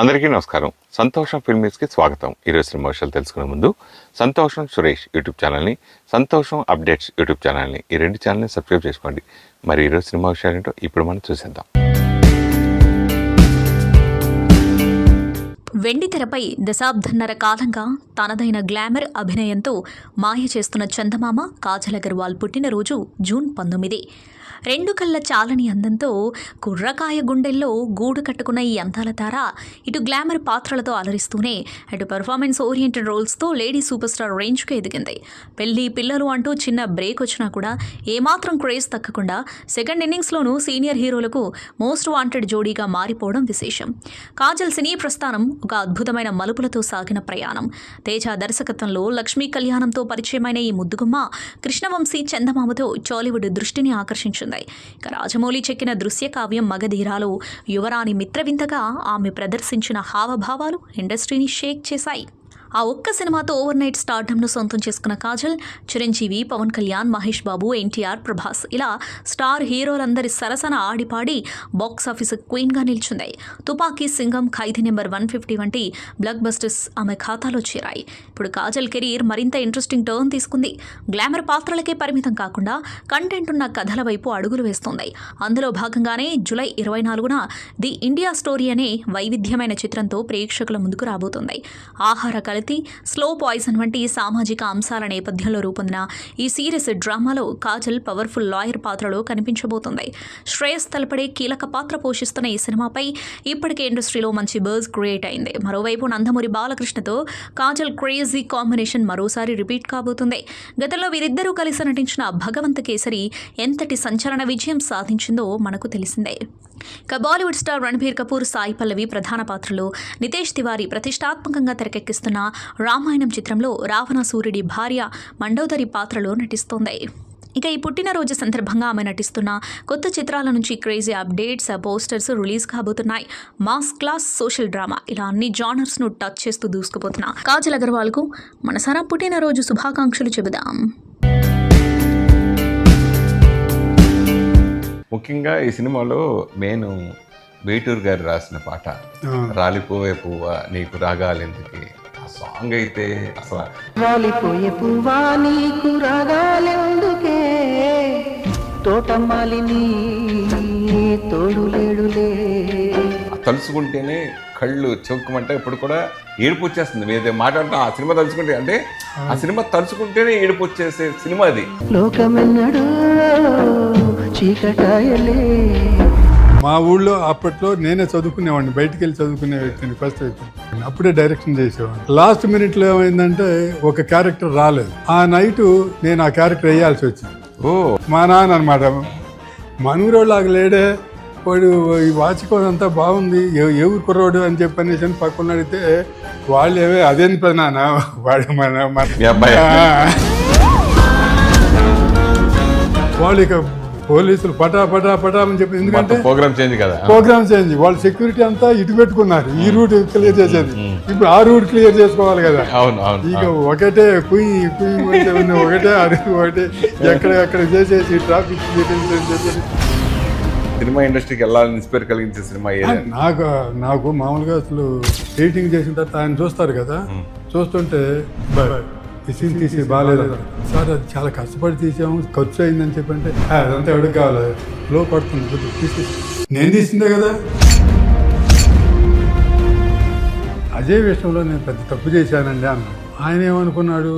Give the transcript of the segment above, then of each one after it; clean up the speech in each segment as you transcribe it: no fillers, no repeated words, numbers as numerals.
అందరికీ నమస్కారం. సంతోషం ఫిల్మ్స్కి స్వాగతం. ఈరోజు సినిమా విషయాలు తెలుసుకునే ముందు సంతోషం సురేష్ యూట్యూబ్ ఛానల్ని, సంతోషం అప్డేట్స్ యూట్యూబ్ ఛానల్ని, ఈ రెండు ఛానల్ని సబ్స్క్రైబ్ చేసుకోండి. మరి ఈరోజు సినిమా విషయాలు ఏంటో ఇప్పుడు మనం చూసేద్దాం. వెండితెరపై దశాబ్దన్నర కాలంగా తనదైన గ్లామర్ అభినయంతో మాయ చేస్తున్న చందమామ కాజల్ అగర్వాల్ పుట్టినరోజు జూన్ 19. రెండు కళ్ళ చాలని అందంతో కుర్రకాయ గుండెల్లో గూడు కట్టుకున్న ఈ అందాల తార ఇటు గ్లామర్ పాత్రలతో అలరిస్తూనే అటు పెర్ఫార్మెన్స్ ఓరియంటెడ్ రోల్స్తో లేడీ సూపర్ స్టార్ రేంజ్కు ఎదిగింది. పెళ్లి పిల్లలు అంటూ చిన్న బ్రేక్ వచ్చినా కూడా ఏమాత్రం క్రేజ్ తగ్గకుండా సెకండ్ ఇన్నింగ్స్లోనూ సీనియర్ హీరోలకు మోస్ట్ వాంటెడ్ జోడీగా మారిపోవడం విశేషం. కాజల్ సినీ ప్రస్థానం ఒక అద్భుతమైన మలుపులతో సాగిన ప్రయాణం. తేజ దర్శకత్వంలో లక్ష్మీ కళ్యాణంతో పరిచయమైన ఈ ముద్దుగుమ్మ కృష్ణవంశీ చందమామతో టాలీవుడ్ దృష్టిని ఆకర్షించింది. ఇక రాజమౌళి చెక్కిన దృశ్య కావ్యం మగధీరాలో యువరాణి మిత్రవింతగా ఆమె ప్రదర్శించిన హావభావాలు ఇండస్ట్రీని షేక్ చేశాయి. ఆ ఒక్క సినిమాతో ఓవర్ నైట్ స్టార్డమ్ను సొంతం చేసుకున్న కాజల్ చిరంజీవి, పవన్ కళ్యాణ్, మహేష్ బాబు, ఎన్టీఆర్, ప్రభాస్ ఇలా స్టార్ హీరోలందరి సరసన ఆడిపాడి బాక్సాఫీస్ క్వీన్గా నిలిచింది. తుపాకీ, సింగం, ఖైదీ నెంబర్ 150 వంటి బ్లాక్ బస్టర్స్ ఆమె ఖాతాలో చేరాయి. ఇప్పుడు కాజల్ కెరీర్ మరింత ఇంట్రెస్టింగ్ టర్న్ తీసుకుంది. గ్లామర్ పాత్రలకే పరిమితం కాకుండా కంటెంట్ ఉన్న కథల వైపు అడుగులు వేస్తోంది. అందులో భాగంగానే జూలై 24న ది ఇండియా స్టోరీ అనే వైవిధ్యమైన చిత్రంతో ప్రేక్షకుల ముందుకు రాబోతోంది. ఆహార కల్తీ, స్లో పాయిజన్ వంటి సామాజిక అంశాల నేపథ్యంలో రూపొందిన ఈ సీరియస్ డ్రామాలో కాజల్ పవర్ఫుల్ లాయర్ పాత్రలో కనిపించబోతుంది. శ్రేయస్ తలపడే కీలక పాత్ర పోషిస్తున్న ఈ సినిమాపై ఇప్పటికే ఇండస్ట్రీలో మంచి బజ్ క్రియేట్ అయింది. మరోవైపు నందమూరి బాలకృష్ణతో కాజల్ క్రేజీ కాంబినేషన్ మరోసారి రిపీట్ కాబోతుంది. గతంలో వీరిద్దరూ కలిసి నటించిన భగవంత కేసరి ఎంతటి సంచలన విజయం సాధించిందో మనకు తెలిసిందే. ఇక బాలీవుడ్ స్టార్ రణబీర్ కపూర్, సాయి పల్లవి ప్రధాన పాత్రలో, నితేష్ తివారీ ప్రతిష్టాత్మకంగా తెరకెక్కిస్తున్న రామాయణం చిత్రంలో రావణాసురుడి భార్య మండోదరి పాత్రలో నటిస్తోంది. ఇక ఈ పుట్టినరోజు సందర్భంగా ఆమె నటిస్తున్న కొత్త చిత్రాల నుంచి క్రేజీ అప్డేట్స్, పోస్టర్స్ రిలీజ్ కాబోతున్నాయి. మాస్ క్లాస్, సోషల్ డ్రామా ఇలా అన్ని జానర్స్ను టచ్ చేస్తూ దూసుకుపోతున్న కాజల్ అగర్వాల్కు మనసారా పుట్టినరోజు శుభాకాంక్షలు చెబుదాం. ముఖ్యంగా ఈ సినిమాలో నేను వేటూరు గారు రాసిన పాట రాలిపోయే పువ్వ నీకు రాగాలెందుకే, ఆ సాంగ్ అయితే అసలు రాలిపోయే పువ్వా నీకు రాగాలెందుకే, తోటమాలిని తోడు లేడులే, తలుచుకుంటేనే కళ్ళు చౌకమంటే ఇప్పుడు కూడా ఏడుపు వచ్చేస్తుంది. మీరు మాట్లాడుతూ ఆ సినిమా తలుచుకుంటే, అంటే ఆ సినిమా తలుచుకుంటేనే ఏడుపు వచ్చేసే సినిమా అది. లోకమెన్నడు చీకటాయలే. మా ఊళ్ళో అప్పట్లో నేనే చదువుకునేవాడిని, బయటికి వెళ్ళి చదువుకునే వ్యక్తిని, ఫస్ట్ వ్యక్తిని. అప్పుడే డైరెక్షన్ చేసేవాడిని. లాస్ట్ మినిట్లో ఏమైందంటే ఒక క్యారెక్టర్ రాలేదు. ఆ నైటు నేను ఆ క్యారెక్టర్ వేయాల్సి వచ్చింది. మా నాన్న అనమాట, మనూరోళ్ళగా లేడే వాడు, ఈ వాచుకోదంతా బాగుంది, ఏ ఊరు కుర్రోడు అని చెప్పనేసి పక్కన అడిగితే వాళ్ళు ఏవే అదేంది నాన్న వాడు వాళ్ళు ఇక పోలీసులు పటా పటా పటా అని చెప్పి, ఎందుకంటే ప్రోగ్రామ్ చేంజ్ కదా, ప్రోగ్రామ్ చేంజ్, వాళ్ళ సెక్యూరిటీ అంతా ఇటు పెట్టుకున్నారు, ఈ రూట్ క్లియర్ చేసేది, ఇప్పుడు ఆ రూట్ క్లియర్ చేసుకోవాలి కదా. ఇక ఒకటే కుయ్యి ఒకటే అడుగు ఒకటే ఎక్కడ చేసేసి ట్రాఫిక్ చెప్పేసి. సినిమా ఇండస్ట్రీకి వెళ్ళాలని ఇన్స్పైర్ కలిగించే సినిమా నాకు మామూలుగా అసలు ఎడిటింగ్ చేసిన తర్వాత ఆయన చూస్తారు కదా, చూస్తుంటే ఈ సీన్ తీసి బాగాలేదు సార్, అది చాలా కష్టపడి తీసాము, ఖర్చు అయిందని చెప్పంటే అదంతా ఎవరికి కావాలి, లో పడుతుంది తీసేసి, నేను తీసిందే కదా. అజయ్ విషయంలో నేను పెద్ద తప్పు చేశానండి అన్నాను. ఆయన ఏమనుకున్నాడు,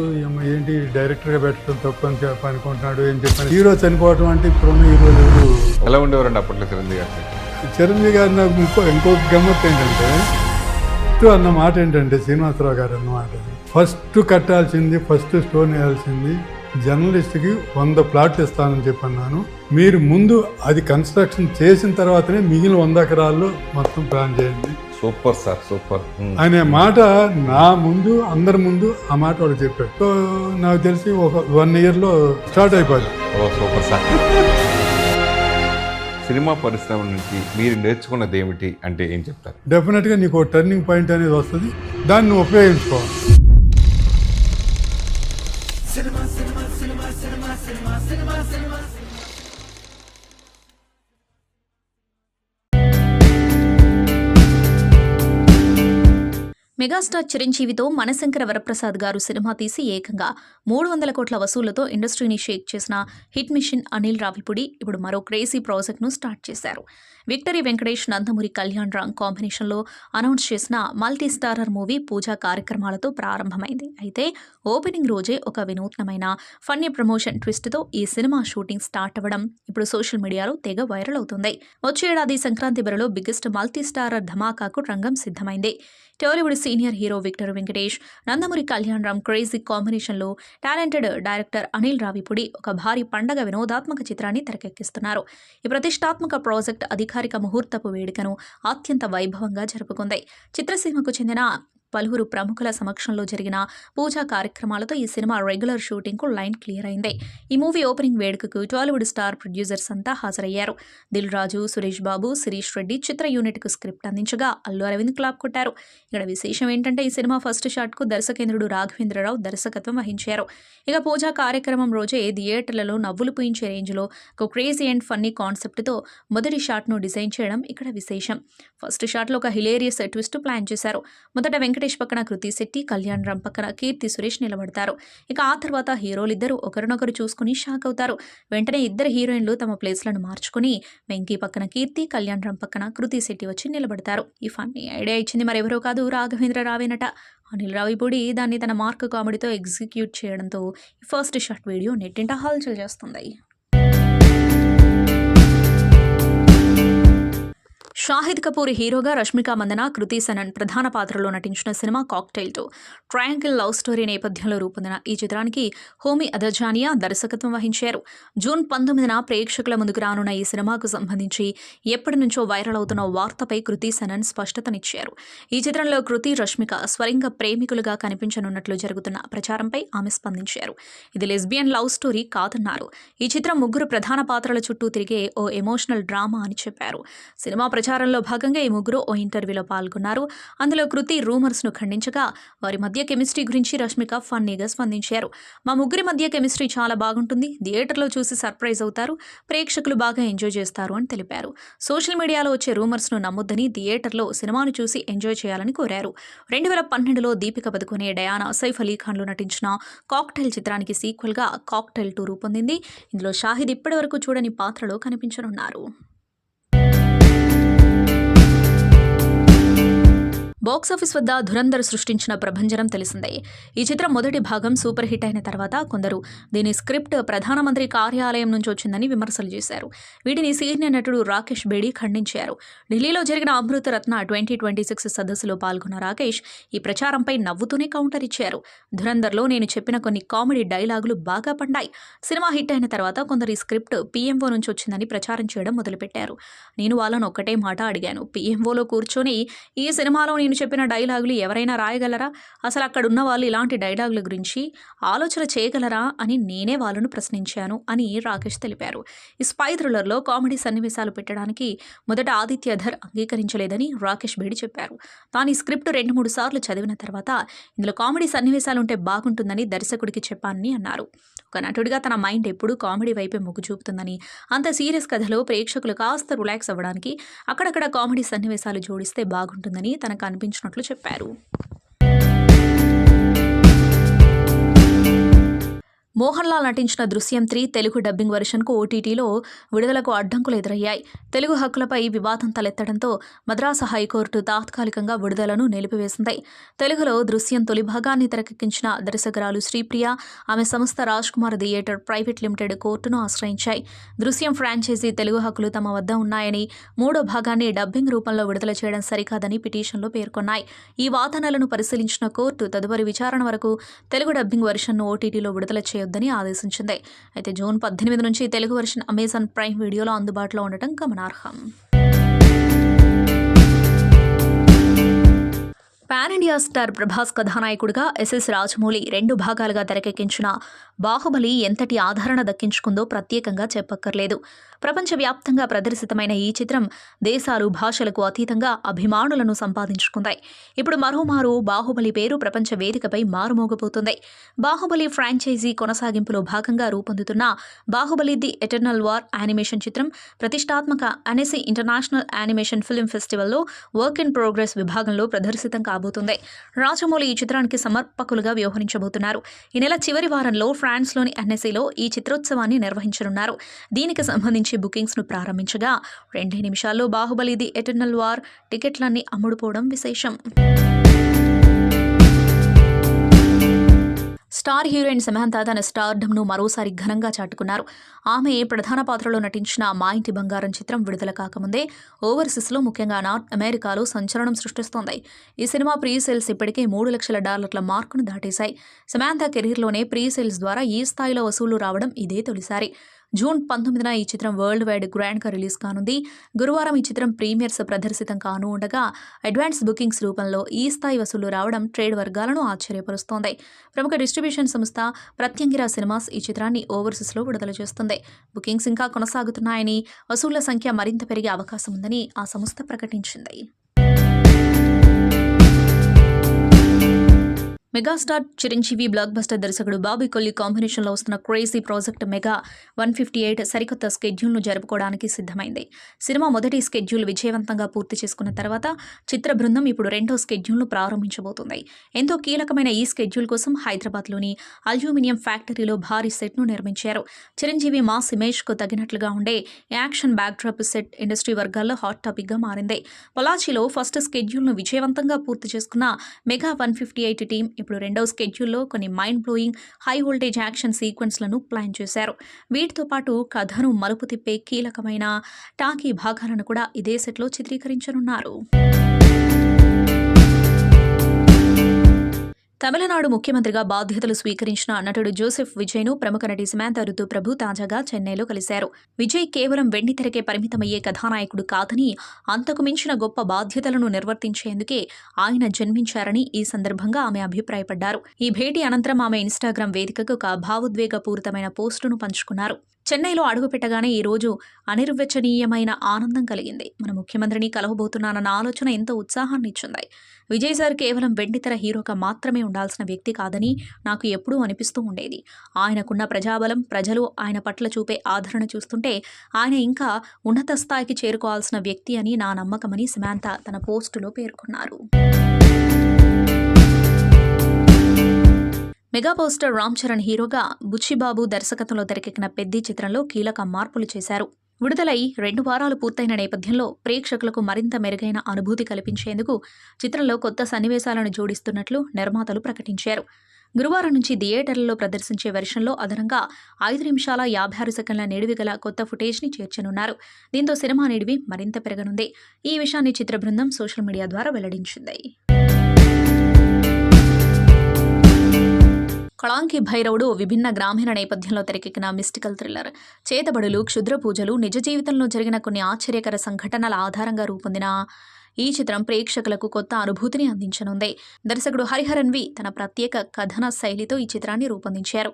ఏంటి డైరెక్టర్గా పెట్టడం తప్పు అని చెప్పి అనుకుంటున్నాడు ఏం చెప్పాను. హీరో చనిపోవటం అంటే ఇప్పుడున్న హీరోలు ఎలా ఉండేవారండి అప్పట్లో చిరంజీవి గారు? చిరంజీవి గారు నాకు ఇంకొక గమ్మత్తు ఏంటంటే, అన్న మాట ఏంటంటే, శ్రీనివాసరావు గారు అన్నమాట, ఫస్ట్ కట్టాల్సింది, ఫస్ట్ స్టోన్ వేయాల్సింది జర్నలిస్ట్కి 100 ప్లాట్లు ఇస్తానని చెప్పన్నాను, మీరు ముందు అది కన్స్ట్రక్షన్ చేసిన తర్వాతనే మిగిలిన 100 ఎకరాల్లో మొత్తం ప్లాన్ చేయండి. సూపర్ సార్, సూపర్ అనే మాట నా ముందు, అందరి ముందు ఆ మాట వాడు చెప్పాడు. సో నాకు తెలిసి ఒక 1 yearలో స్టార్ట్ అయిపోయింది. Super sir. సినిమా పరిశ్రమ నుంచి మీరు నేర్చుకున్నది ఏమిటి అంటే ఏం చెప్తారు? డెఫినెట్గా నీకు ఒక టర్నింగ్ పాయింట్ అనేది వస్తుంది, దాన్ని నువ్వు ఉపయోగించుకోవాలి. మెగాస్టార్ చిరంజీవితో మనశంకర వరప్రసాద్ గారు సినిమా తీసి ఏకంగా 300 కోట్ల వసూళ్లతో ఇండస్ట్రీని షేక్ చేసిన హిట్ మిషన్ అనిల్ రావిపూడి ఇప్పుడు మరో క్రేజీ ప్రాజెక్ట్ను స్టార్ట్ చేశారు. విక్టరీ వెంకటేష్, నందమూరి కళ్యాణ్ రామ్ కాంబినేషన్లో అనౌన్స్ చేసిన మల్టీ స్టారర్ మూవీ పూజా కార్యక్రమాలతో ప్రారంభమైంది. అయితే ఓపెనింగ్ రోజే ఒక వినూత్నమైన ఫన్నీ ప్రమోషన్ ట్విస్ట్తో ఈ సినిమా షూటింగ్ స్టార్ట్ అవ్వడం ఇప్పుడు సోషల్ మీడియాలో తెగ వైరల్ అవుతుంది. వచ్చే ఏడాది సంక్రాంతి బరిలో బిగ్గెస్ట్ మల్టీ స్టారర్ ధమాకాకు రంగం సిద్ధమైంది. Tollywood senior hero Victor Venkatesh, Nandamuri Kalyan Ram crazy కాంబినేషన్లో టాలెంటెడ్ డైరెక్టర్ అనిల్ రావిపూడి ఒక భారీ పండగ వినోదాత్మక చిత్రాన్ని తెరకెక్కిస్తున్నారు. ఈ ప్రతిష్టాత్మక ప్రాజెక్ట్ అధికారిక ముహూర్తపు వేడుకను అత్యంత వైభవంగా జరుపుకుంది. చిత్రసీమకు చెందిన పలువురు ప్రముఖుల సమక్షంలో జరిగిన పూజా కార్యక్రమాలతో ఈ సినిమా రెగ్యులర్ షూటింగ్కు లైన్ క్లియర్ అయింది. ఈ మూవీ ఓపెనింగ్ వేడుకకు టాలీవుడ్ స్టార్ ప్రొడ్యూసర్స్ అంతా హాజరయ్యారు. దిల్ రాజు, సురేష్ బాబు, శిరీష్ రెడ్డి చిత్ర యూనిట్కు స్క్రిప్ట్ అందించగా అల్లు అరవింద్ క్లాప్ కొట్టారు. ఇక్కడ విశేషం ఏంటంటే ఈ సినిమా ఫస్ట్ షాట్కు దర్శకేంద్రుడు రాఘవేంద్రరావు దర్శకత్వం వహించారు. ఇక పూజా కార్యక్రమం రోజే థియేటర్లలో నవ్వులు పూయించే రేంజ్లో ఒక క్రేజీ అండ్ ఫన్నీ కాన్సెప్ట్తో మొదటి షాట్ను డిజైన్ చేయడం ఇక్కడ విశేషం. ఫస్ట్ షాట్లో ఒక హిలేరియస్ ట్విస్ట్ ప్లాన్ చేశారు. మొదట వెంకటేష్ పక్కన కృతి శెట్టి, కళ్యాణ్ రామ్ పక్కన కీర్తి సురేష్ నిలబడతారు. ఇక ఆ తర్వాత హీరోలిద్దరూ ఒకరినొకరు చూసుకుని షాక్ అవుతారు. వెంటనే ఇద్దరు హీరోయిన్లు తమ ప్లేస్లను మార్చుకుని వెంకీ పక్కన కీర్తి, కళ్యాణ్ రామ్ పక్కన కృతి శెట్టి వచ్చి నిలబడతారు. ఈ ఫన్నీ ఐడియా ఇచ్చింది మరెవరో కాదు, రాఘవేంద్ర రావేనట. అనిల్ రావిపూడి దాన్ని తన మార్క్ కామెడీతో ఎగ్జిక్యూట్ చేయడంతో ఈ ఫస్ట్ షాట్ వీడియో నెట్టింట హల్చల్ చేస్తుంది. షాహిద్ కపూర్ హీరోగా రష్మిక మందన, కృతి సనన్ ప్రధాన పాత్రలో నటించిన cinema cocktail 2 triangle love story నేపథ్యంలో రూపొందిన ఈ చిత్రానికి హోమీ అదర్జానియా దర్శకత్వం వహించారు. జూన్ 19న ప్రేక్షకుల ముందుకు రానున్న ఈ సినిమాకు సంబంధించి ఎప్పటి నుంచో వైరల్ అవుతున్న వార్తపై కృతి సనన్ స్పష్టతనిచ్చారు. ఈ చిత్రంలో కృతి, రష్మిక స్వలింగ ప్రేమికులుగా కనిపించనున్నట్లు జరుగుతున్న ప్రచారంపై ఆమె స్పందించారు. ఇది లెస్బియన్ లవ్ స్టోరీ కాదన్నారు. ఈ చిత్రం ముగ్గురు ప్రధాన పాత్రల చుట్టూ తిరిగే ఓ ఎమోషనల్ డ్రామా అని చెప్పారు. సినిమా ప్రచారంలో భాగంగా ఈ ముగ్గురు ఓ ఇంటర్వ్యూలో పాల్గొన్నారు. అందులో కృతి రూమర్స్ను ఖండించగా వారి మధ్య కెమిస్ట్రీ గురించి రష్మిక ఫన్నీగా స్పందించారు. మా ముగ్గురి మధ్య కెమిస్ట్రీ చాలా బాగుంటుంది, థియేటర్లో చూసి సర్ప్రైజ్ అవుతారు, ప్రేక్షకులు బాగా ఎంజాయ్ చేస్తారు అని తెలిపారు. సోషల్ మీడియాలో వచ్చే రూమర్స్ను నమ్మొద్దని, థియేటర్లో సినిమాను చూసి ఎంజాయ్ చేయాలని కోరారు. 2012లో దీపిక పదుకొనే, డయానా, సైఫ్ అలీ ఖాన్లు నటించిన కాక్టైల్ చిత్రానికి సీక్వెల్గా కాక్టైల్ 2 రూపొందింది. ఇందులో షాహిద్ ఇప్పటివరకు చూడని పాత్రలో కనిపించనున్నారు. బాక్సాఫీస్ వద్ద ధురంధర్ సృష్టించిన ప్రభంజనం తెలిసిందే. ఈ చిత్రం మొదటి భాగం సూపర్ హిట్ అయిన తర్వాత కొందరు దీని స్క్రిప్ట్ ప్రధానమంత్రి కార్యాలయం నుంచి వచ్చిందని విమర్శలు చేశారు. వీటిని సీనియర్ నటుడు రాకేష్ బేడి ఖండించారు. ఢిల్లీలో జరిగిన అమృత రత్న 2026 సదస్సులో పాల్గొన్న రాకేష్ ఈ ప్రచారంపై నవ్వుతూనే కౌంటర్ ఇచ్చారు. ధురంధర్లో నేను చెప్పిన కొన్ని కామెడీ డైలాగులు బాగా పండాయి. సినిమా హిట్ అయిన తర్వాత కొందరు ఈ స్క్రిప్ట్ పీఎంఓ నుంచి వచ్చిందని ప్రచారం చేయడం మొదలుపెట్టారు. నేను వాళ్ళను ఒక్కటే మాట అడిగాను, పీఎంఓలో కూర్చొని ఈ సినిమాలో నేను చెప్పిన డైలాగులు ఎవరైనా రాయగలరా? అసలు అక్కడ ఉన్న వాళ్ళు ఇలాంటి డైలాగుల గురించి ఆలోచన చేయగలరా అని నేనే వాళ్ళను ప్రశ్నించాను అని రాకేష్ తెలిపారు. ఈ స్పై థ్రిల్లర్లో కామెడీ సన్నివేశాలు పెట్టడానికి మొదట ఆదిత్య ధర్ అంగీకరించలేదని రాకేష్ బేడి చెప్పారు. తాను ఈ స్క్రిప్ట్ 2-3 సార్లు చదివిన తర్వాత ఇందులో కామెడీ సన్నివేశాలు ఉంటే బాగుంటుందని దర్శకుడికి చెప్పానని అన్నారు. ఒక నటుడిగా తన మైండ్ ఎప్పుడూ కామెడీ వైపే మొగ్గు చూపుతుందని, అంత సీరియస్ కథలో ప్రేక్షకులు కాస్త రిలాక్స్ అవ్వడానికి అక్కడక్కడ కామెడీ సన్నివేశాలు జోడిస్తే బాగుంటుందని తనకు అనిపించినట్లు చెప్పారు. మోహన్ లాల్ నటించిన దృశ్యం 3 తెలుగు డబ్బింగ్ వెర్షన్కు ఓటీటీలో విడుదలకు అడ్డంకులు ఎదురయ్యాయి. తెలుగు హక్కులపై వివాదం తలెత్తడంతో మద్రాసు హైకోర్టు తాత్కాలికంగా విడుదలను నిలిపివేసింది. తెలుగులో దృశ్యం తొలి భాగాన్ని తెరకెక్కించిన దర్శకురాలు శ్రీప్రియ, ఆమె సంస్థ Raj Kumar theatre private limited కోర్టును ఆశ్రయించాయి. దృశ్యం ఫ్రాంచైజీ తెలుగు హక్కులు తమ వద్ద ఉన్నాయని, 3వ భాగాన్ని డబ్బింగ్ రూపంలో విడుదల చేయడం సరికాదని పిటిషన్లో పేర్కొన్నాయి. ఈ వాదనలను పరిశీలించిన కోర్టు తదుపరి విచారణ వరకు తెలుగు డబ్బింగ్ వెర్షన్ను ఓటీటీలో విడుదల చేయొద్దని ఆదేశించింది. అయితే జూన్ 18 నుంచి తెలుగు వెర్షన్ అమెజాన్ ప్రైమ్ వీడియోలో అందుబాటులో ఉండటం గమనార్హం. పాన్ ఇండియా స్టార్ ప్రభాస్ కథానాయకుడిగా ఎస్ఎస్ రాజమౌళి 2 భాగాలుగా తెరకెక్కించిన బాహుబలి ఎంతటి ఆదరణ దక్కించుకుందో ప్రత్యేకంగా చెప్పక్కర్లేదు. ప్రపంచవ్యాప్తంగా ప్రదర్శితమైన ఈ చిత్రం దేశాలు భాషలకు అతీతంగా అభిమానులను సంపాదించుకుంది. ఇప్పుడు మరోమారు బాహుబలి పేరు ప్రపంచ వేదికపై మారుమోగబోతుంది. బాహుబలి ఫ్రాంచైజీ కొనసాగింపులో భాగంగా రూపొందుతున్న Baahubali the eternal war animation చిత్రం ప్రతిష్టాత్మక అనెసీ ఇంటర్నేషనల్ యానిమేషన్ ఫిల్మ్ ఫెస్టివల్లో వర్క్ ఇన్ ప్రోగ్రెస్ విభాగంలో ప్రదర్శితం కాబోతుంది. రాజమౌళి ఈ చిత్రానికి సమర్పకులుగా వ్యవహరించబోతున్నారు. ఈ నెల చివరి వారంలో ఫ్రాన్స్లోని అనెసీలో ఈ చిత్రోత్సవాన్ని నిర్వహించనున్నారు. దీనికి సంబంధించి బుకింగ్స్ను ప్రారంభించగా 2 నిమిషాల్లో బాహుబలి ది ఎటర్నల్ వార్ టికెట్లన్నీ అమ్ముడుపోవడం విశేషం. స్టార్ హీరోయిన్ సమంత తన స్టార్డమ్ను మరోసారి ఘనంగా చాటుకున్నారు. ఆమె ప్రధాన పాత్రలో నటించిన మా ఇంటి బంగారం చిత్రం విడుదల కాకముందే ఓవర్సీస్లో ముఖ్యంగా నార్త్ అమెరికాలో సంచలనం సృష్టిస్తోంది. ఈ సినిమా ప్రీ సేల్స్ ఇప్పటికే $3 లక్షల మార్కును దాటేశాయి. సమంత కెరీర్లోనే ప్రీ సేల్స్ ద్వారా ఈ స్థాయిలో వసూళ్లు రావడం ఇదే తొలిసారి. జూన్ 19న ఈ చిత్రం వరల్డ్ వైడ్ గ్రాండ్గా రిలీజ్ కానుంది. గురువారం ఈ చిత్రం ప్రీమియర్స్ ప్రదర్శితం కాను ఉండగా అడ్వాన్స్ బుకింగ్స్ రూపంలో ఈ స్థాయి వసూళ్లు రావడం ట్రేడ్ వర్గాలను ఆశ్చర్యపరుస్తోంది. ప్రముఖ డిస్ట్రిబ్యూషన్ సంస్థ ప్రత్యంగిరా సినిమాస్ ఈ చిత్రాన్ని ఓవర్సీస్లో విడుదల చేస్తుంది. బుకింగ్స్ ఇంకా కొనసాగుతున్నాయని, వసూళ్ల సంఖ్య మరింత పెరిగే అవకాశం ఉందని ఆ సంస్థ ప్రకటించింది. మెగాస్టార్ చిరంజీవి బ్లాక్ బస్టర్ దర్శకుడు బాబీ కొల్లి కాంబినేషన్లో వస్తున్న క్రేజీ ప్రాజెక్ట్ మెగా 158 సరికొత్త స్కెడ్యూల్ను జరుపుకోవడానికి సిద్ధమైంది. సినిమా మొదటి స్కెడ్యూల్ విజయవంతంగా పూర్తి చేసుకున్న తర్వాత చిత్ర బృందం ఇప్పుడు 2వ స్కెడ్యూల్ను ప్రారంభించబోతుంది. ఎంతో కీలకమైన ఈ స్కెడ్యూల్ కోసం హైదరాబాద్లోని అల్యూమినియం ఫ్యాక్టరీలో భారీ సెట్ను నిర్మించారు. చిరంజీవి మాస్ ఇమేజ్కు తగినట్లుగా ఉండే యాక్షన్ బ్యాక్డ్రాప్ సెట్ ఇండస్ట్రీ వర్గాల్లో హాట్ టాపిక్గా మారింది. పొలాచిలో ఫస్ట్ స్కెడ్యూల్ను విజయవంతంగా పూర్తి చేసుకున్న మెగా 158 టీం ఇప్పుడు 2వ స్కెడ్యూల్లో కొన్ని mind blowing high voltage action సీక్వెన్స్లను ప్లాన్ చేశారు. వీటితో పాటు కథను మలుపు తిప్పే కీలకమైన టాకీ భాగాలను కూడా ఇదే సెట్లో చిత్రీకరించనున్నారు. తమిళనాడు ముఖ్యమంత్రిగా బాధ్యతలు స్వీకరించిన నటుడు జోసెఫ్ విజయ్ను ప్రముఖ నటి సమంత ఋతుప్రభు తాజాగా చెన్నైలో కలిశారు. విజయ్ కేవలం వెండితెరకే పరిమితమయ్యే కథానాయకుడు కాదని, అంతకు మించిన గొప్ప బాధ్యతలను నిర్వర్తించేందుకే ఆయన జన్మించారని ఈ సందర్భంగా ఆమె అభిప్రాయపడ్డారు. ఈ భేటీ అనంతరం ఆమె ఇన్స్టాగ్రామ్ వేదికగా ఒక భావోద్వేగపూరితమైన పోస్టును పంచుకున్నారు. చెన్నైలో అడుగుపెట్టగానే ఈరోజు అనిర్వచనీయమైన ఆనందం కలిగింది. మన ముఖ్యమంత్రిని కలవబోతున్నానన్న ఆలోచన ఎంతో ఉత్సాహాన్ని ఇచ్చింది. విజయ్ సార్ కేవలం వెండితెర హీరోగా మాత్రమే ఉండాల్సిన వ్యక్తి కాదని నాకు ఎప్పుడూ అనిపిస్తూ ఉండేది. ఆయనకున్న ప్రజాబలం, ప్రజలు ఆయన పట్ల చూపే ఆదరణ చూస్తుంటే ఆయన ఇంకా ఉన్నత స్థాయికి చేరుకోవాల్సిన వ్యక్తి అని నా నమ్మకమని సమంత తన పోస్టులో పేర్కొన్నారు. మెగా పోస్టర్ రామ్ చరణ్ హీరోగా బుచ్చిబాబు దర్శకత్వంలో తెరకెక్కిన పెద్ది చిత్రంలో కీలక మార్పులు చేశారు. విడుదలై 2 వారాలు పూర్తయిన నేపథ్యంలో ప్రేక్షకులకు మరింత మెరుగైన అనుభూతి కల్పించేందుకు చిత్రంలో కొత్త సన్నివేశాలను జోడిస్తున్నట్లు నిర్మాతలు ప్రకటించారు. గురువారం నుంచి థియేటర్లలో ప్రదర్శించే వెర్షన్లో అదనంగా 5 నిమిషాల 56 సెకండ్ల నిడివి గల కొత్త ఫుటేజ్ని చేర్చనున్నారు. దీంతో సినిమా నిడివి మరింత పెరగనుంది. ఈ విషయాన్ని చిత్ర బృందం సోషల్ మీడియా ద్వారా వెల్లడించింది. కళాంకి భైరవుడు విభిన్న గ్రామీణ నేపథ్యంలో తెరకెక్కిన మిస్టికల్ థ్రిల్లర్. చేతబడులు, క్షుద్ర పూజలు, నిజ జీవితంలో జరిగిన కొన్ని ఆశ్చర్యకర సంఘటనల ఆధారంగా రూపొందిన ఈ చిత్రం ప్రేక్షకులకు కొత్త అనుభూతిని అందించనుంది. దర్శకుడు హరిహరన్ వి తన ప్రత్యేక కథన శైలితో ఈ చిత్రాన్ని రూపొందించారు.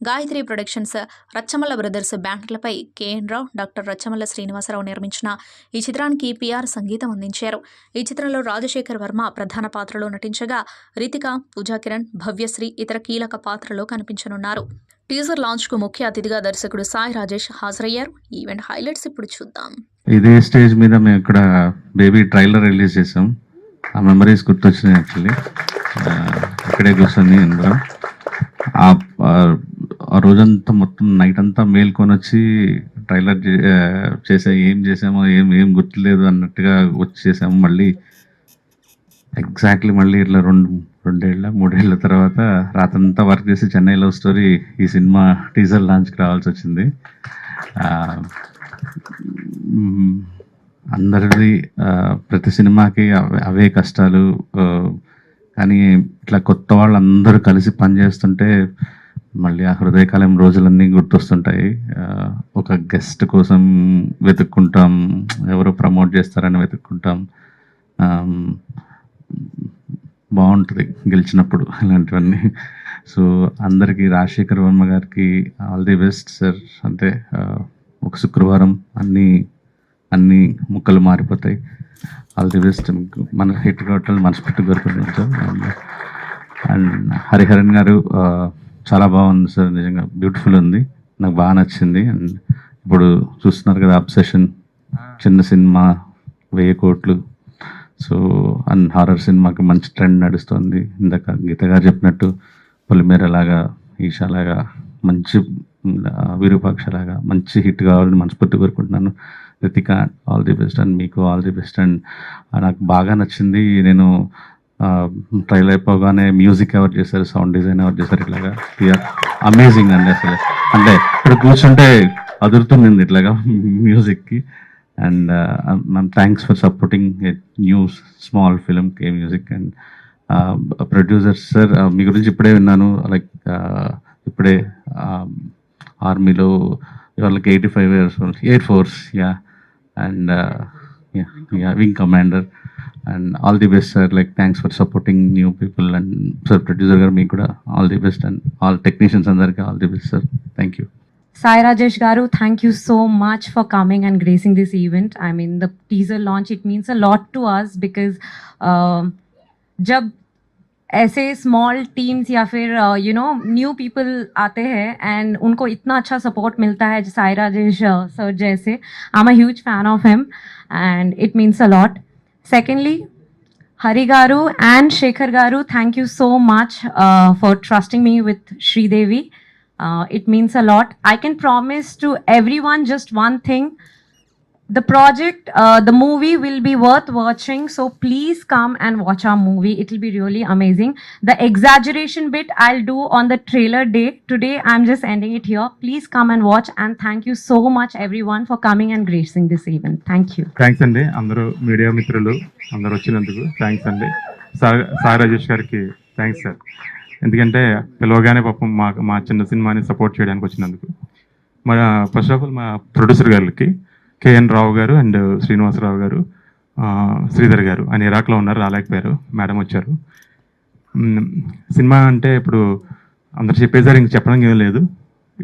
గాయత్రి ప్రొడక్షన్స్, రచ్చమల్ల బ్రదర్స్ బ్యానర్లపై కేఎన్ రావు, డాక్టర్ రచ్చమల్ల శ్రీనివాసరావు నిర్మించిన ఈ చిత్రానికి పిఆర్ సంగీతం అందించారు. ఈ చిత్రంలో రాజశేఖర్ వర్మ ప్రధాన పాత్రలో నటించగా రితిక, పూజా కిరణ్, భవ్యశ్రీ ఇతర కీలక పాత్రలో కనిపించనున్నారు. టీజర్ లాంచ్కు ముఖ్య అతిథిగా దర్శకుడు సాయి రాజేష్ హాజరయ్యారు. ఈవెంట్ హైలైట్స్ ఇప్పుడు చూద్దాం. ఇదే స్టేజ్ మీద మేము ఇక్కడ బేబీ ట్రైలర్ రిలీజ్ చేసాం. ఆ మెమరీస్ గుర్తొచ్చినాయి. యాక్చువల్లీ ఇక్కడే కూర్చొని అందరం ఆ రోజంతా మొత్తం నైట్ అంతా మేల్కొని వచ్చి ట్రైలర్ ఏం చేసామో ఏం గుర్తులేదు అన్నట్టుగా వచ్చి చేసాము. మళ్ళీ ఎగ్జాక్ట్లీ మళ్ళీ ఇట్లా 2-3 తర్వాత రాత్రంతా వర్క్ చేసి చెన్నై లవ్ స్టోరీ ఈ సినిమా టీజర్ లాంచ్కి రావాల్సి వచ్చింది. అందరిది ప్రతి సినిమాకి అవే కష్టాలు. కానీ ఇట్లా కొత్త వాళ్ళు అందరూ కలిసి పనిచేస్తుంటే మళ్ళీ ఆ హృదయకాలం రోజులన్నీ గుర్తొస్తుంటాయి. ఒక గెస్ట్ కోసం వెతుక్కుంటాం, ఎవరు ప్రమోట్ చేస్తారని వెతుక్కుంటాం. బాగుంటుంది గెలిచినప్పుడు ఇలాంటివన్నీ. సో అందరికీ రాజశేఖర్ వర్మ గారికి ఆల్ ది బెస్ట్ సార్. అంటే ఒక శుక్రవారం అన్ని ముక్కలు మారిపోతాయి. All the best. మన హిట్ కొట్టాలి మనస్ఫూర్తి కోరుకుంటున్నాం సార్. అండ్ హరిహరన్ గారు చాలా బాగుంది సార్, నిజంగా బ్యూటిఫుల్ ఉంది, నాకు బాగా నచ్చింది. అండ్ ఇప్పుడు చూస్తున్నారు కదా అబ్సెషన్, చిన్న సినిమా 1000 కోట్లు. సో అండ్ హారర్ సినిమాకి మంచి ట్రెండ్ నడుస్తుంది. ఇందాక గీత గారు చెప్పినట్టు పొలిమేరలాగా, ఈషాలాగా, మంచి విరూపాక్షలాగా మంచి హిట్ కావాలని మనస్ఫూర్తి కోరుకుంటున్నాను. Ritika all the best, and మీకు ఆల్ ది బెస్ట్. అండ్ నాకు బాగా నచ్చింది, నేను ట్రైల్ అయిపోగానే మ్యూజిక్ ఎవరు చేశారు, సౌండ్ డిజైన్ ఎవరు చేశారు, ఇట్లాగా అమేజింగ్ అండి. అసలు అంటే ఇక్కడ కూర్చుంటే అదురుతుంది ఇట్లాగా మ్యూజిక్కి. And ma'am thanks for supporting a new small film కే మ్యూజిక్. అండ్ ప్రొడ్యూసర్ సార్, మీ గురించి ఇప్పుడే విన్నాను, లైక్ ఇప్పుడే ఆర్మీలో వాళ్ళకి 85 years old, air force, yeah, and wing commander. And all the best sir, like thanks for supporting new people. And sir producer గారు మీకు కూడా all the best, and all technicians అందరికీ all the best sir. Thank you. Sai Rajesh Garu, thank you so much for coming and gracing this event. I mean, the teaser launch, it means a lot to us because जब ऐसे small teams या फिर you know new people आते हैं and उनको इतना अच्छा support मिलता है साई राजेश सर जैसे, I am a huge fan of him and it means a lot. Secondly, Hari Garu and Shekhar Garu, thank you so much for trusting me with Sridevi. It means a lot. I can promise to everyone just one thing. The project, the movie will be worth watching. So please come and watch our movie. It will be really amazing. The exaggeration bit I'll do on the trailer day. Today I'm just ending it here. Please come and watch. And thank you so much everyone for coming and gracing this event. Thank you. Thanks అండి అందరూ media మిత్రులు అందరూ వచ్చినందుకు thanks అండి. సాయి రాజేష్ గారికి thanks sir, ఎందుకంటే పిలవగానే పాపం మా చిన్న సినిమాని సపోర్ట్ చేయడానికి వచ్చినందుకు. మన ఫస్ట్ ఆఫ్ ఆల్ మా ప్రొడ్యూసర్ గారికి కేఎన్ రావు గారు అండ్ శ్రీనివాసరావు గారు, శ్రీధర్ గారు ఆయన ఇరాక్లో ఉన్నారు, రాలేకపోయారు, మేడం వచ్చారు. సినిమా అంటే ఇప్పుడు అందరు చెప్పేసారు, ఇంక చెప్పడం ఏం లేదు.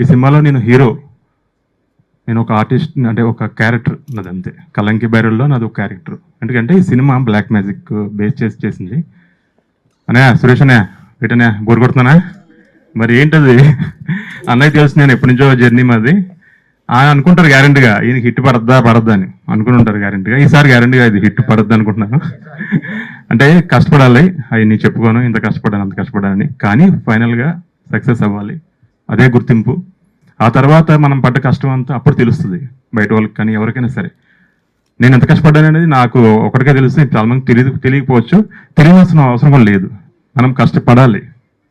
ఈ సినిమాలో నేను హీరో, నేను ఒక ఆర్టిస్ట్, అంటే ఒక క్యారెక్టర్ నాది అంతే. కలంకి బైరల్లో నాది ఒక క్యారెక్టర్. ఎందుకంటే ఈ సినిమా బ్లాక్ మ్యాజిక్ బేస్ చేసింది. అన్నయ్య సురేష్ అన్నయ్య ఏంటనే బోర్ కొడుతున్నా, మరి ఏంటది అన్నయ్య తెలుసు, నేను ఎప్పటి నుంచో జర్నీ మాది. ఆయన అనుకుంటారు గ్యారెంటీగా ఈయనకి హిట్ పడద్దా అని అనుకుని ఉంటారు గ్యారెంటీగా. ఈసారి గ్యారెంటీగా ఇది హిట్ పడద్దు అనుకుంటున్నాను. అంటే కష్టపడాలి, అవి నేను చెప్పుకోను ఇంత కష్టపడాలి అంత కష్టపడాలని, కానీ ఫైనల్గా సక్సెస్ అవ్వాలి, అదే గుర్తింపు. ఆ తర్వాత మనం పడ్డ కష్టం అంతా అప్పుడు తెలుస్తుంది బయట వాళ్ళకి, కానీ ఎవరికైనా సరే. నేను ఎంత కష్టపడ్డాను అనేది నాకు ఒకటికే తెలుస్తుంది, చాలా మంది తెలియకపోవచ్చు, తెలియాల్సిన అవసరం కూడా లేదు. మనం కష్టపడాలి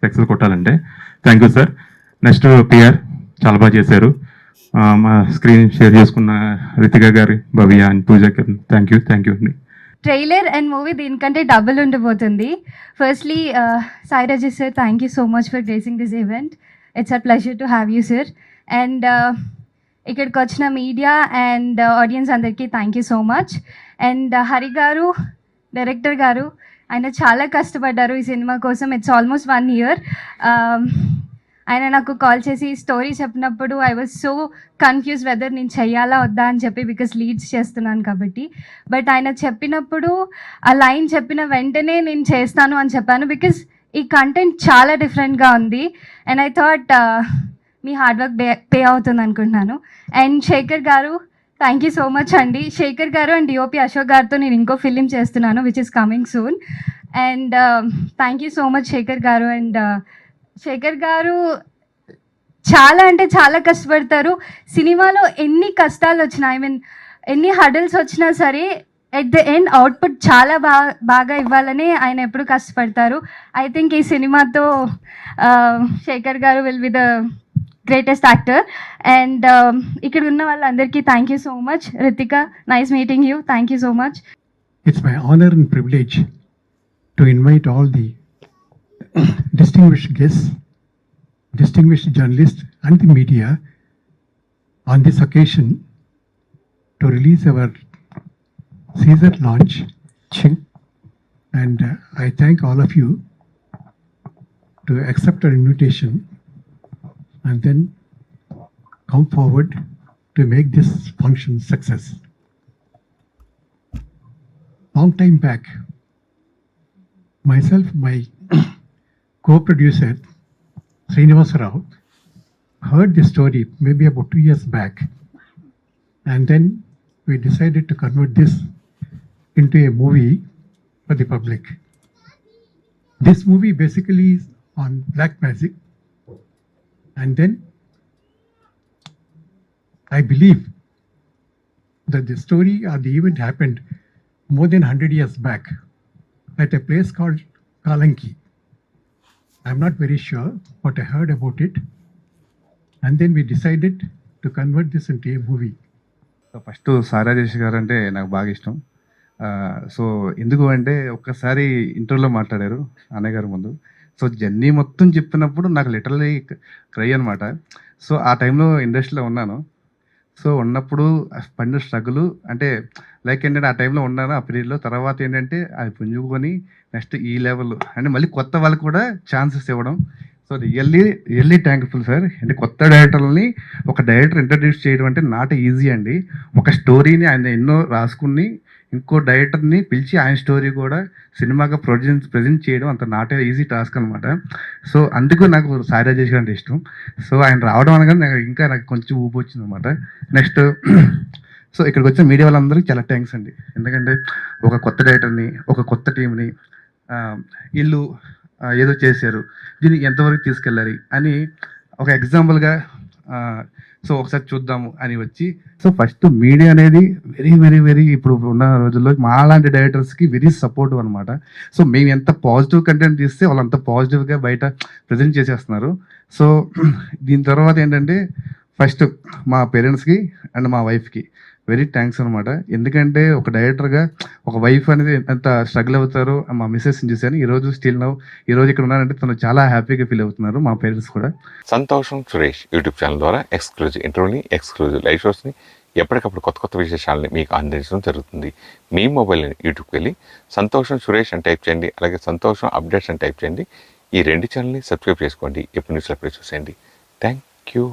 సక్సెస్ కొట్టాలంటే. Thank you sir. Next PR చాలా బాగా చేశారు. మా స్క్రీన్ షేర్ చేసుకున్న రితిక గారి, భవ్య అండ్ పూజ గారు థ్యాంక్ యూ అండి. ట్రైలర్ అండ్ మూవీ దీనికంటే డబుల్ ఉండబోతుంది. Firstly Sai Rajesh sir, thank you so much for gracing this event. It's a pleasure to have you sir. And ఇక్కడికి వచ్చిన మీడియా అండ్ ఆడియన్స్ అందరికీ thank you so much. And Hari గారు, director గారు, ఆయన చాలా కష్టపడ్డారు ఈ సినిమా కోసం. It's almost 1 year. ఆయన నాకు కాల్ చేసి స్టోరీ చెప్పినప్పుడు I was so confuse whether నేను చెయ్యాలా వద్దా అని చెప్పి, బికాస్ లీడ్స్ చేస్తున్నాను కాబట్టి. బట్ ఆయన చెప్పినప్పుడు ఆ లైన్ చెప్పిన వెంటనే నేను చేస్తాను అని చెప్పాను, బికాస్ ఈ కంటెంట్ చాలా డిఫరెంట్గా ఉంది. And I thought me hard work pay అవుతుంది అనుకుంటున్నాను. అండ్ శేఖర్ గారు, థ్యాంక్ యూ సో మచ్ అండి. శేఖర్ గారు అండ్ డిఓపి అశోక్ గారితో నేను ఇంకో ఫిలిం చేస్తున్నాను which is coming soon. And thank you so much Shekhar గారు. అండ్ శేఖర్ గారు చాలా అంటే చాలా కష్టపడతారు. సినిమాలో ఎన్ని కష్టాలు వచ్చినా, ఐ మీన్ ఎన్ని హడల్స్ వచ్చినా సరే ఎట్ ద ఎండ్ అవుట్పుట్ చాలా బాగా ఇవ్వాలని ఆయన ఎప్పుడు కష్టపడతారు. ఐ థింక్ ఈ సినిమాతో శేఖర్ గారు will be the greatest actor. And ఇక్కడ ఉన్న వాళ్ళందరికీ thank you so much. Ritika, nice meeting you. Thank you so much. It's my honor and privilege to invite all the distinguished guests, distinguished journalists and the media on this occasion to release our Caesar launch. And I thank all of you to accept our invitation and then come forward to make this function success. Long time back, myself, my co-producer Srinivasa Rao heard the story maybe about 2 years back, and then we decided to convert this into a movie for the public. This movie basically is on black magic, and then I believe that the story or the event happened more than 100 years back at a place called Kalanki. I'm not very sure, but I heard about it, and then we decided to convert this into a movie. First సారాజేష్ గారు అంటే నాకు బాగా ఇష్టం. So ఎందుకు అంటే ఒక్కసారి ఇంటర్వ్యూలో మాట్లాడారు అన్నయ్య గారు ముందు. సో జర్నీ మొత్తం చెప్పినప్పుడు నాకు లిటరల్లీ క్రై అనమాట. సో ఆ టైంలో ఇండస్ట్రీలో ఉన్నాను. సో ఉన్నప్పుడు పడిన స్ట్రగుల్ అంటే లైక్ ఏంటంటే ఆ టైంలో ఉన్నాను ఆ పీరియడ్లో. తర్వాత ఏంటంటే అది పుంజుకొని నెక్స్ట్ ఈ లెవెల్ అంటే మళ్ళీ కొత్త వాళ్ళకి కూడా ఛాన్సెస్ ఇవ్వడం. So really thankful sir. అంటే కొత్త డైరెక్టర్ని ఒక డైరెక్టర్ ఇంట్రడ్యూస్ చేయడం అంటే నాట్ ఈజీ అండి. ఒక స్టోరీని ఆయన ఎన్నో రాసుకుని ఇంకో డైరెక్టర్ని పిలిచి ఆయన స్టోరీ కూడా సినిమాగా ప్రజెంట్ చేయడం అంత నాట్ ఈజీ టాస్క్ అనమాట. సో అందుకు నాకు సాయి రాజేష్ గారు అంటే ఇష్టం. సో ఆయన రావడం అనగానే నాకు కొంచెం ఊపు వచ్చింది అనమాట. నెక్స్ట్ సో ఇక్కడికి వచ్చిన మీడియా వాళ్ళందరికీ చాలా థ్యాంక్స్ అండి. ఎందుకంటే ఒక కొత్త డైరెక్టర్ని ఒక కొత్త టీంని వీళ్ళు ఏదో చేశారు, దీన్ని ఎంతవరకు తీసుకెళ్ళాలి అని ఒక ఎగ్జాంపుల్గా సో ఒకసారి చూద్దాము అని వచ్చి. సో ఫస్ట్ మీడియా అనేది వెరీ వెరీ వెరీ ఇప్పుడు ఉన్న రోజుల్లో మా లాంటి డైరెక్టర్స్కి వెరీ సపోర్టివ్ అనమాట. సో మేము ఎంత పాజిటివ్ కంటెంట్ తీస్తే వాళ్ళు అంత పాజిటివ్గా బయట ప్రజెంట్ చేసేస్తున్నారు. సో దీని తర్వాత ఏంటంటే ఫస్ట్ మా పేరెంట్స్కి అండ్ మా వైఫ్కి వెరీ థ్యాంక్స్ అనమాట. ఎందుకంటే ఒక డైరెక్టర్గా ఒక వైఫ్ అనేది ఎంత స్ట్రగుల్ అవుతారో మా మిస్సెస్ని చూశాను. ఈరోజు ఈరోజు ఇక్కడ ఉన్నారంటే తను చాలా హ్యాపీగా ఫీల్ అవుతున్నారు మా పేరెంట్స్ కూడా. సంతోషం సురేష్ యూట్యూబ్ ఛానల్ ద్వారా ఎక్స్క్లూజివ్ ఇంటర్వ్యూని, ఎక్స్క్లూజివ్ లైవ్ షోస్ని, ఎప్పటికప్పుడు కొత్త విశేషాలని మీకు అందించడం జరుగుతుంది. మీ మొబైల్ని యూట్యూబ్కి వెళ్ళి సంతోషం సురేష్ అని టైప్ చేయండి, అలాగే సంతోషం అప్డేట్స్ అని టైప్ చేయండి. ఈ 2 ఛానల్ని సబ్స్క్రైబ్ చేసుకోండి, ఎప్పుడు న్యూస్లో చూసేయండి. Thank you.